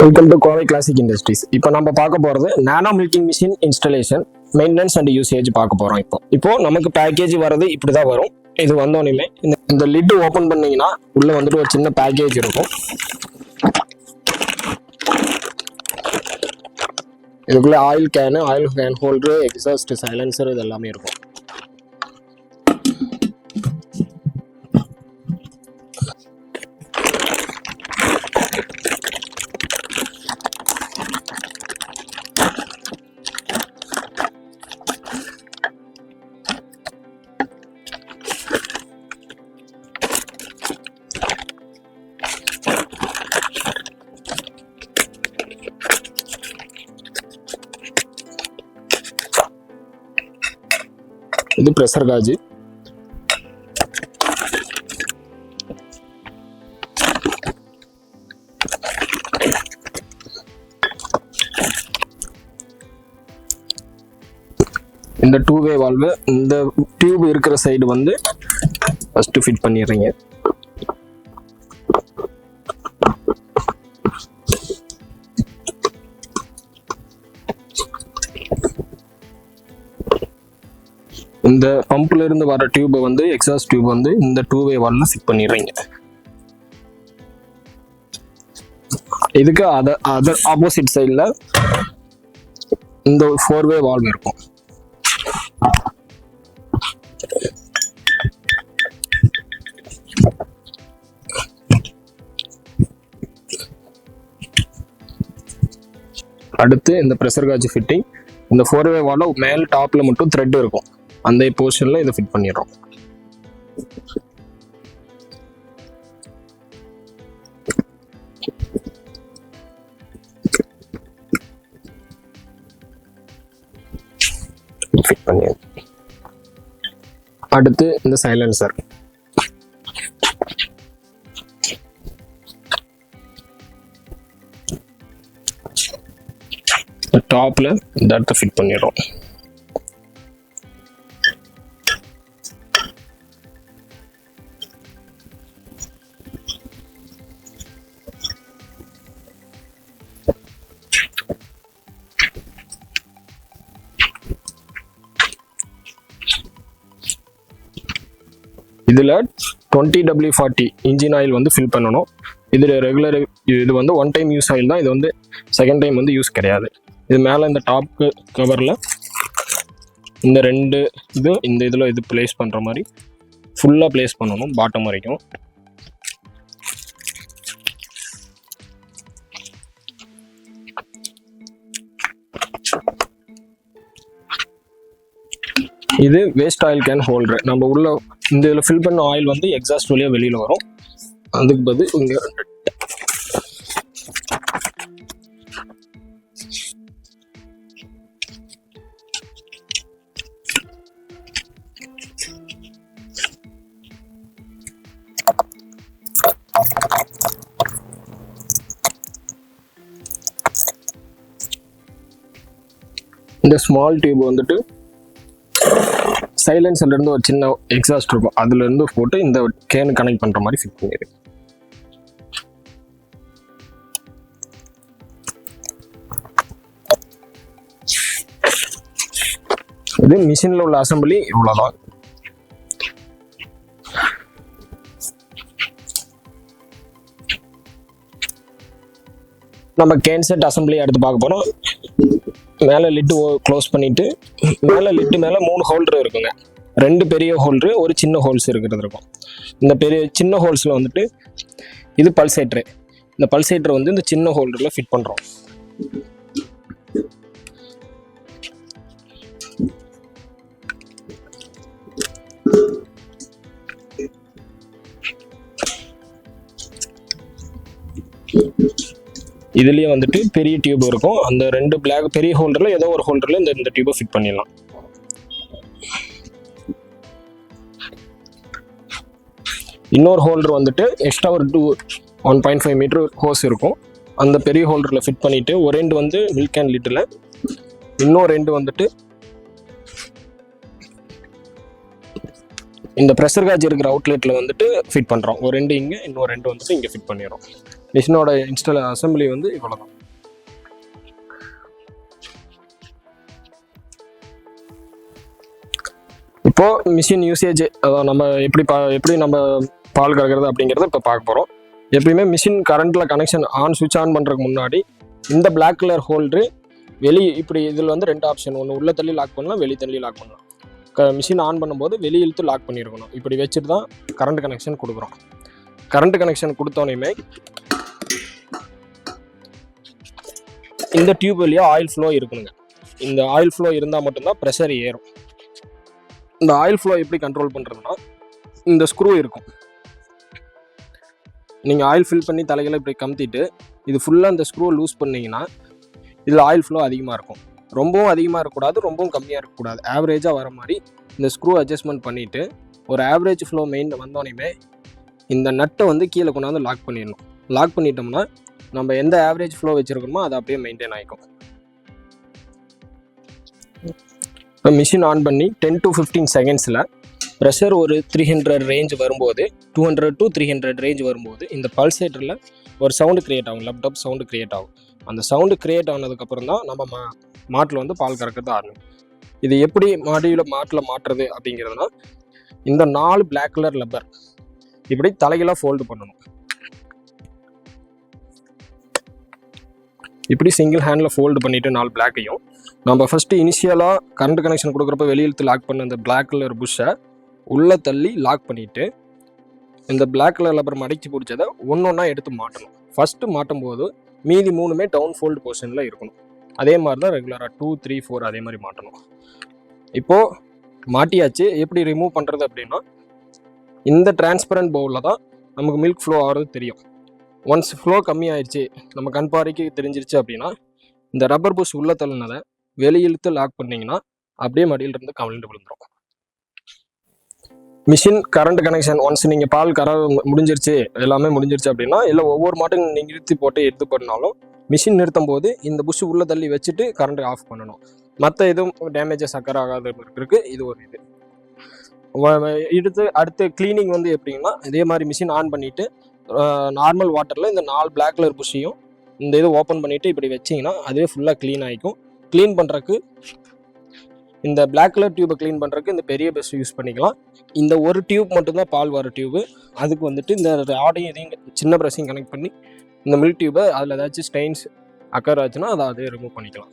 Welcome to Kovai Classic Industries. இப்போ நம்ம பார்க்க போறது nano milking machine installation maintenance and usage பார்க்க போறோம். இப்போ நமக்கு பேக்கேஜ் வரது இப்படி தான் வரும். இது வந்தோடனே இந்த லிட் ஓபன் பண்ணீங்கன்னா உள்ள வந்துட்டு ஒரு சின்ன பேக்கேஜ் இருக்கும். இதுக்குள்ள oil can holder, exhaust, silencer இது எல்லாமே இருக்கும். இது பிரஷர் காஜ். இந்த 2-வே வால்வு இந்த டியூப் இருக்கிற சைடு வந்து ஃபர்ஸ்ட் ஃபிட் பண்ணிடுறீங்க. இந்த பம்ப்ல இருந்து வர டியூப் வந்து எக்ஸாஸ்ட் டியூப் வந்து இந்த 2-வே வால்வ்ல ஃபிட் பண்ணிடுறீங்க. இதுக்கு அதர் ஆப்போசிட் சைடுல இந்த 4-வே வால்வ் இருக்கும். அடுத்து இந்த பிரஷர் காஜ் ஃபிட்டிங். இந்த 4-வே வால்வ் மேல் டாப்ல மட்டும் த்ரெட் இருக்கும். அந்த போர்ஷன்ல இதை ஃபிட் பண்ணிடுறோம். ஃபிட் பண்ணி அடுத்து இந்த சைலன்சர். டாப்ல இந்த இடத்த ஃபிட் பண்ணிடுறோம். இதில் 20W40 இன்ஜின் ஆயில் வந்து ஃபில் பண்ணணும். இதில் ரெகுலர் இது வந்து 1 டைம் யூஸ் ஆயில் தான். இது வந்து செகண்ட் டைம் வந்து யூஸ் கிடையாது. இது மேலே இந்த டாப் கவரில் இந்த 2 இந்த இதில் இது பிளேஸ் பண்ணுற மாதிரி ஃபுல்லாக பிளேஸ் பண்ணணும் பாட்டம் வரைக்கும். இது வேஸ்ட் ஆயில் கேன் ஹோல்டர். நம்ம உள்ள இந்த இதில் ஃபில் பண்ண ஆயில் வந்து எக்ஸாஸ்ட் வழியாக வெளியில் வரும். அதுக்கு பதில் இங்கே இந்த ஸ்மால் டியூப் வந்துட்டு சைலன்ஸ்ல இருந்து ஒரு சின்ன எக்ஸாஸ்ட் இருக்கும். அதுல இருந்து போட்டு இந்த கேன் கனெக்ட் பண்ற மாதிரி ஃபிட் பண்ணிடு. இது மிஷின்ல உள்ள அசம்பிளி இவ்வளவுதான். நம்ம கேன் செட் அசம்பிளி எடுத்து பார்க்க போறோம். மேலே லிட்டு க்ளோஸ் பண்ணிட்டு மேலே லிட்டு மேலே 3 ஹோல்டர் இருக்குங்க. 2 பெரிய ஹோல்டரு, ஒரு சின்ன ஹோல்ஸ் இருக்கிறது இருக்கும். இந்த சின்ன ஹோல்ஸில் வந்துட்டு இது பல்சேட்டரு. இந்த பல்சேட்டர் வந்து இந்த சின்ன ஹோல்டரில் ஃபிட் பண்ணுறோம். இதுலயே வந்துட்டு பெரிய டியூப் இருக்கும். அந்த 2 பிளாக் பெரிய ஹோல்டர்ல ஏதோ ஒரு ஹோல்டர்ல இந்த டியூபை ஃபிட் பண்ணிடலாம். இன்னொரு ஹோல்டர் வந்துட்டு எக்ஸ்ட்ரா ஒரு 1.5 மீட்டர் ஹோஸ் இருக்கும். அந்த பெரிய ஹோல்டர்ல ஃபிட் பண்ணிட்டு ஒரு எண்டு வந்து மில்க் கேன் லிட்டில், இன்னொரு எண்டு வந்துட்டு இந்த ப்ரெஷர் காஜ் இருக்கிற அவுட்லெட்டில் வந்துட்டு ஃபிட் பண்ணுறோம். ஒரு ரெண்டு இங்கே, இன்னொரு ரெண்டு வந்துட்டு இங்கே ஃபிட் பண்ணிடுறோம். மிஷினோட அசம்பிளி வந்து இவ்வளோதான். இப்போ மிஷின் யூசேஜ், அதான் நம்ம எப்படி நம்ம பால் கறக்கிறது அப்படிங்கிறத இப்போ பார்க்க போகிறோம். எப்பயுமே மிஷின் கரண்ட்டில் கனெக்ஷன் சுவிட்ச் ஆன் பண்ணுறதுக்கு முன்னாடி இந்த பிளாக் கலர் ஹோல்டரு இப்படி இதில் வந்து 2 ஆப்ஷன், ஒன்று உள்ள தள்ளி லாக் பண்ணலாம், வெளியே தள்ளி லாக் பண்ணலாம். மிஷின் ஆன் பண்ணும்போது வெளியே இழுத்து லாக் பண்ணியிருக்கணும். இப்படி வச்சுட்டு தான் கரண்ட் கனெக்ஷன் கொடுக்குறோம். கரண்ட் கனெக்ஷன் கொடுத்தோன்னே இந்த டியூப் வழியாக ஆயில் ஃப்ளோ இருக்கணுங்க. இந்த ஆயில் ஃப்ளோ இருந்தால் மட்டும்தான் ப்ரெஷர் ஏறும். இந்த ஆயில் ஃப்ளோ எப்படி கண்ட்ரோல் பண்ணுறதுன்னா, இந்த ஸ்க்ரூ இருக்கும். நீங்கள் ஆயில் ஃபில் பண்ணி தலைகளை இப்படி கமுத்திட்டு இது ஃபுல்லாக இந்த ஸ்க்ரூவை லூஸ் பண்ணிங்கன்னா இதில் ஆயில் ஃப்ளோ அதிகமாக இருக்கும். ரொம்பவும் அதிகமாக இருக்கக்கூடாது, ரொம்பவும் கம்மியாக இருக்கக்கூடாது. ஆவரேஜாக வர மாதிரி இந்த ஸ்க்ரூ அட்ஜஸ்ட்மெண்ட் பண்ணிவிட்டு ஒரு ஆவரேஜ் ஃப்ளோ மெயின் வந்தோடனே இந்த நட்டை வந்து கீழே கொண்டாந்து லாக் பண்ணிடணும். லாக் பண்ணிட்டோம்னா நம்ம எந்த ஆவரேஜ் ஃப்ளோ வச்சுருக்கோமோ அது அப்படியே மெயின்டைன் ஆகிக்கும். இப்போ மிஷின் ஆன் பண்ணி 10 to 15 செகண்ட்ஸில் ப்ரெஷர் ஒரு 300 ரேஞ்ச் வரும்போது, 200 to 300 ரேஞ்ச் வரும்போது இந்த பல்சேட்டரில் ஒரு சவுண்டு க்ரியேட் ஆகும், லேப்டாப் சவுண்டு க்ரியேட் ஆகும். அந்த சவுண்டு க்ரியேட் ஆனதுக்கப்புறம் தான் நம்ம மாட்டில் வந்து பால் கறக்கிறது ஆரம்பிக்கும். இது எப்படி மாட்டில் மாட்டுறது அப்படிங்கிறதுனா, இந்த 4 பிளாக் கலர் லப்பர் இப்படி தலைகளாக ஃபோல்டு பண்ணணும். இப்படி சிங்கிள் ஹேண்டில் ஃபோல்டு பண்ணிவிட்டு 4 பிளாக்கையும் நம்ம ஃபஸ்ட்டு இனிஷியலாக கரண்ட் கனெக்ஷன் கொடுக்குறப்ப வெளியிழுத்து லாக் பண்ண இந்த பிளாக் கலர் புஷ்ஷை உள்ளே தள்ளி லாக் பண்ணிவிட்டு இந்த பிளாக் கலர் லப்பர் மடக்கி பிடிச்சதை ஒன்றா எடுத்து மாட்டணும். ஃபஸ்ட்டு மாட்டும் போது மீதி 3மே டவுன் ஃபோல்டு பொசிஷனில் இருக்கணும். அதே மாதிரி தான் ரெகுலராக 2, 3, 4 அதே மாதிரி மாட்டணும். இப்போது மாட்டியாச்சு. எப்படி ரிமூவ் பண்ணுறது அப்படின்னா, இந்த டிரான்ஸ்பரண்ட் பவுலில் தான் நமக்கு மில்க் ஃப்ளோ ஆகிறது தெரியும். ஒன்ஸ் ஃப்ளோ கம்மி ஆயிடுச்சு, நம்ம கண் பார்வைக்கு தெரிஞ்சிருச்சு அப்படின்னா இந்த ரப்பர் புஷ் உள்ள தள்ளினதை வெளியிழுத்து லாக் பண்ணிங்கன்னா அப்படியே மடியிலிருந்து கவிழ்ந்து விழுந்துடும். மிஷின் கரண்ட் கனெக்ஷன் ஒன்ஸ் நீங்கள் பால் முடிஞ்சிருச்சு, எல்லாமே முடிஞ்சிருச்சு அப்படின்னா, இல்லை ஒவ்வொரு மாட்டும் நீங்கள் நிறுத்தி போட்டு எடுத்து பண்ணாலும் மிஷின் நிறுத்தும் போது இந்த புஷ் உள்ள தள்ளி வச்சுட்டு கரண்ட் ஆஃப் பண்ணணும். மற்ற எதுவும் டேமேஜஸ் ஆகாத இருக்கு. இது ஒரு இது. அடுத்து கிளீனிங் வந்து எப்படின்னா, இதே மாதிரி மிஷின் ஆன் பண்ணிவிட்டு நார்மல் வாட்டரில் இந்த 4 பிளாக் கலர் புஷ்ஷையும் இந்த இது ஓப்பன் பண்ணிவிட்டு இப்படி வச்சிங்கன்னா அதுவே ஃபுல்லாக க்ளீன் ஆகிக்கும். க்ளீன் பண்ணுறதுக்கு இந்த பிளாக் கலர் டியூபை க்ளீன் பண்ணுறதுக்கு இந்த பெரிய ப்ரஷ் யூஸ் பண்ணிக்கலாம். இந்த ஒரு டியூப் மட்டும்தான் பால் வர டியூபு. அதுக்கு வந்துட்டு இந்த ஆடையும் இதையும் சின்ன ப்ரஷ்ஷையும் கனெக்ட் பண்ணி இந்த மில்க் டியூபை அதில் ஏதாச்சும் ஸ்டெயின்ஸ் ஆச்சுன்னா அதை ரிமூவ் பண்ணிக்கலாம்.